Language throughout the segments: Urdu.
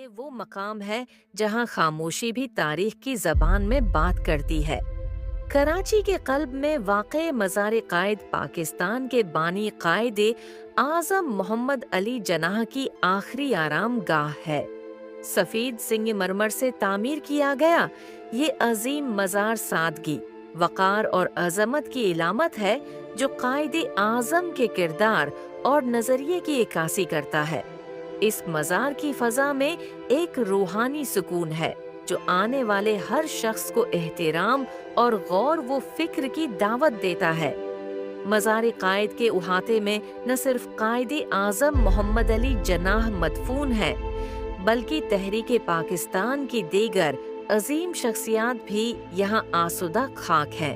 یہ وہ مقام ہے جہاں خاموشی بھی تاریخ کی زبان میں بات کرتی ہے۔ کراچی کے قلب میں واقع مزار قائد پاکستان کے بانی قائد اعظم محمد علی جناح کی آخری آرام گاہ ہے۔ سفید سنگ مرمر سے تعمیر کیا گیا یہ عظیم مزار سادگی، وقار اور عظمت کی علامت ہے جو قائد اعظم کے کردار اور نظریے کی عکاسی کرتا ہے۔ اس مزار کی فضا میں ایک روحانی سکون ہے جو آنے والے ہر شخص کو احترام اور غور و فکر کی دعوت دیتا ہے۔ مزار قائد کے احاطے میں نہ صرف قائد اعظم محمد علی جناح مدفون ہے، بلکہ تحریک پاکستان کی دیگر عظیم شخصیات بھی یہاں آسودہ خاک ہیں۔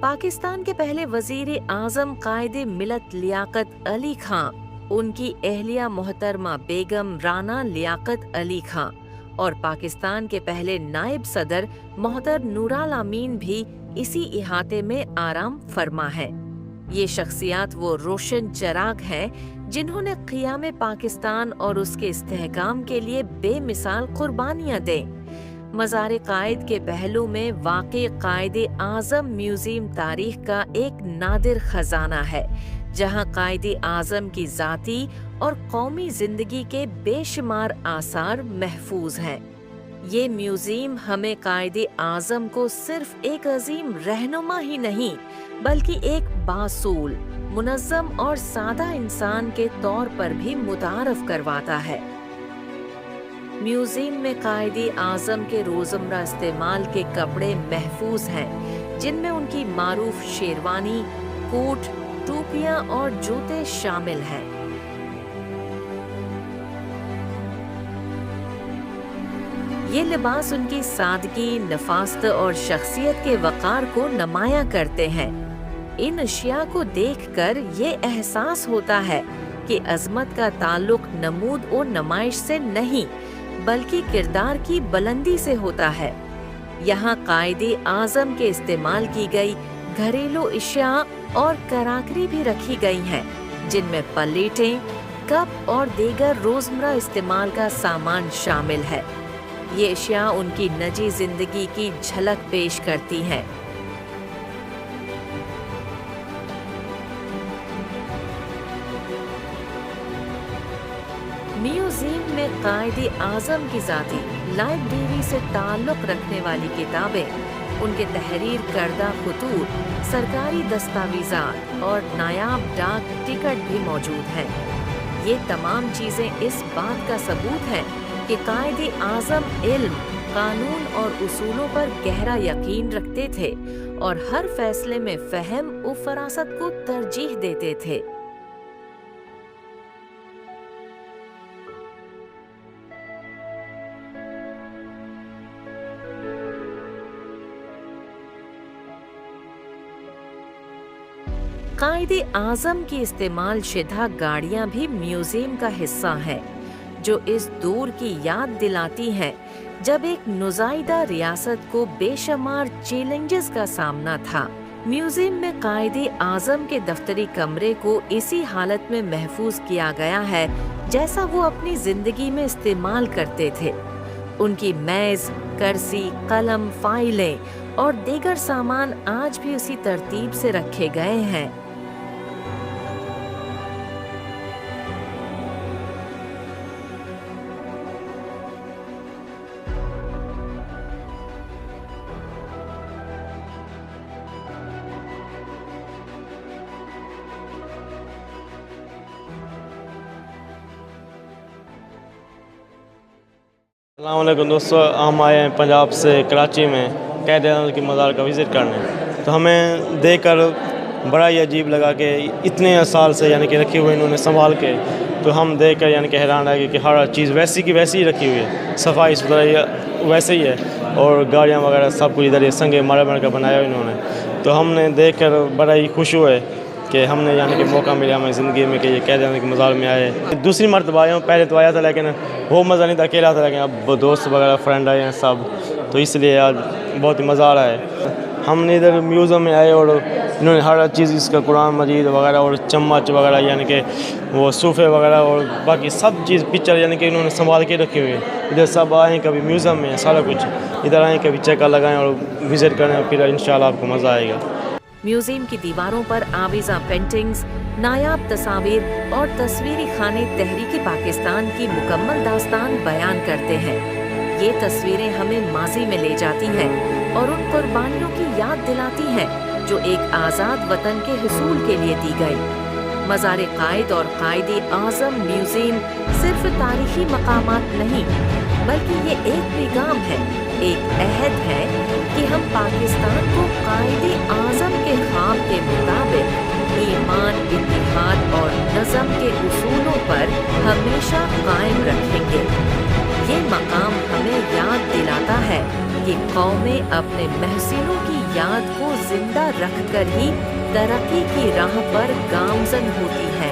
پاکستان کے پہلے وزیر اعظم قائد ملت لیاقت علی خاں، ان کی اہلیہ محترمہ بیگم رانا لیاقت علی خاں اور پاکستان کے پہلے نائب صدر محترم نورال امین بھی اسی احاطے میں آرام فرما ہیں۔ یہ شخصیات وہ روشن چراغ ہیں جنہوں نے قیام پاکستان اور اس کے استحکام کے لیے بے مثال قربانیاں دیں۔ مزار قائد کے پہلو میں واقع قائد اعظم میوزیم تاریخ کا ایک نادر خزانہ ہے، جہاں قائد اعظم کی ذاتی اور قومی زندگی کے بے شمار آثار محفوظ ہیں۔ یہ میوزیم ہمیں قائد اعظم کو صرف ایک عظیم رہنما ہی نہیں، بلکہ ایک باصول، منظم اور سادہ انسان کے طور پر بھی متعارف کرواتا ہے۔ میوزیم میں قائد اعظم کے روزمرہ استعمال کے کپڑے محفوظ ہیں، جن میں ان کی معروف شیروانی، کوٹ، ٹوپیاں اور جوتے شامل ہیں۔ یہ لباس ان کی سادگی، نفاست اور شخصیت کے وقار کو نمایاں کرتے ہیں۔ ان اشیاء کو دیکھ کر یہ احساس ہوتا ہے کہ عظمت کا تعلق نمود و نمائش سے نہیں، بلکہ کردار کی بلندی سے ہوتا ہے۔ یہاں قائد اعظم کے استعمال کی گئی گھریلو اشیاء اور کراکری بھی رکھی گئی ہیں، جن میں پلیٹیں، کپ اور دیگر روزمرہ استعمال کا سامان شامل ہے۔ یہ اشیاء ان کی نجی زندگی کی جھلک پیش کرتی ہیں۔ میوزیم میں قائد اعظم کی ذاتی لائبریری سے تعلق رکھنے والی کتابیں، ان کے تحریر کردہ خطوط، سرکاری دستاویزات اور نایاب ڈاک ٹکٹ بھی موجود ہیں۔ یہ تمام چیزیں اس بات کا ثبوت ہیں کہ قائد اعظم علم، قانون اور اصولوں پر گہرا یقین رکھتے تھے اور ہر فیصلے میں فہم و فراست کو ترجیح دیتے تھے۔ قائد اعظم کی استعمال شدہ گاڑیاں بھی میوزیم کا حصہ ہیں، جو اس دور کی یاد دلاتی ہیں جب ایک نزائیدہ ریاست کو بے شمار چیلنجز کا سامنا تھا۔ میوزیم میں قائد اعظم کے دفتری کمرے کو اسی حالت میں محفوظ کیا گیا ہے جیسا وہ اپنی زندگی میں استعمال کرتے تھے۔ ان کی میز، کرسی، قلم، فائلیں اور دیگر سامان آج بھی اسی ترتیب سے رکھے گئے ہیں۔ السلام علیکم دوستو، ہم آئے ہیں پنجاب سے کراچی میں قائد اعظم کی مزار کا وزٹ کرنے، تو ہمیں دیکھ کر بڑا ہی عجیب لگا کہ اتنے سال سے کہ رکھی ہوئے انہوں نے سنبھال کے، تو ہم دیکھ کر کہ حیران رہ گئے کہ ہر چیز ویسی کی ویسی ہی رکھی ہوئی ہے، صفائی ستھرائی ویسے ہی ہے، اور گاڑیاں وغیرہ سب کچھ ادھر یہ سنگ مرمر کا بنایا انہوں نے۔ تو ہم نے دیکھ کر بڑا ہی خوش ہوئے کہ ہم نے کہ موقع ملا ہمیں زندگی میں کہ یہ قائد اعظم کے مزار میں آئے۔ دوسری مرتبہ آیا ہوں، پہلے تو آیا تھا لیکن وہ مزہ نہیں تھا، اکیلا تھا، لیکن اب دوست وغیرہ فرینڈ آئے ہیں سب، تو اس لیے آج بہت ہی مزہ آ رہا ہے۔ ہم نے ادھر میوزیم میں آئے اور انہوں نے ہر چیز اس کا قرآن مجید وغیرہ اور چمچ وغیرہ یعنی کہ وہ صوفے وغیرہ اور باقی سب چیز پکچر یعنی کہ انہوں نے سنبھال کے رکھی ہوئی ہے. ادھر سب آئیں کبھی میوزیم میں سارا کچھ ادھر آئیں کبھی چکر لگائیں اور وزٹ کریں اور پھر انشاءاللہ آپ کو مزہ آئے گا. میوزیم کی دیواروں پر آویزاں پینٹنگز، نایاب تصاویر اور تصویری خانے تحریک پاکستان کی مکمل داستان بیان کرتے ہیں. یہ تصویریں ہمیں ماضی میں لے جاتی ہیں اور ان قربانیوں کی یاد دلاتی ہیں جو ایک آزاد وطن کے حصول کے لیے دی گئی. مزار قائد اور قائد اعظم میوزیم صرف تاریخی مقامات نہیں بلکہ یہ ایک پیغام ہے، ایک عہد ہے کہ ہم پاکستان کو قائد اعظم کے خواب کے مطابق ایمان، اتحاد اور نظم کے اصولوں پر ہمیشہ قائم رکھیں گے. یہ مقام ہمیں یاد دلاتا ہے کہ قومیں اپنے محسنوں کی یاد کو زندہ رکھ کر ہی ترقی کی راہ پر گامزن ہوتی ہیں.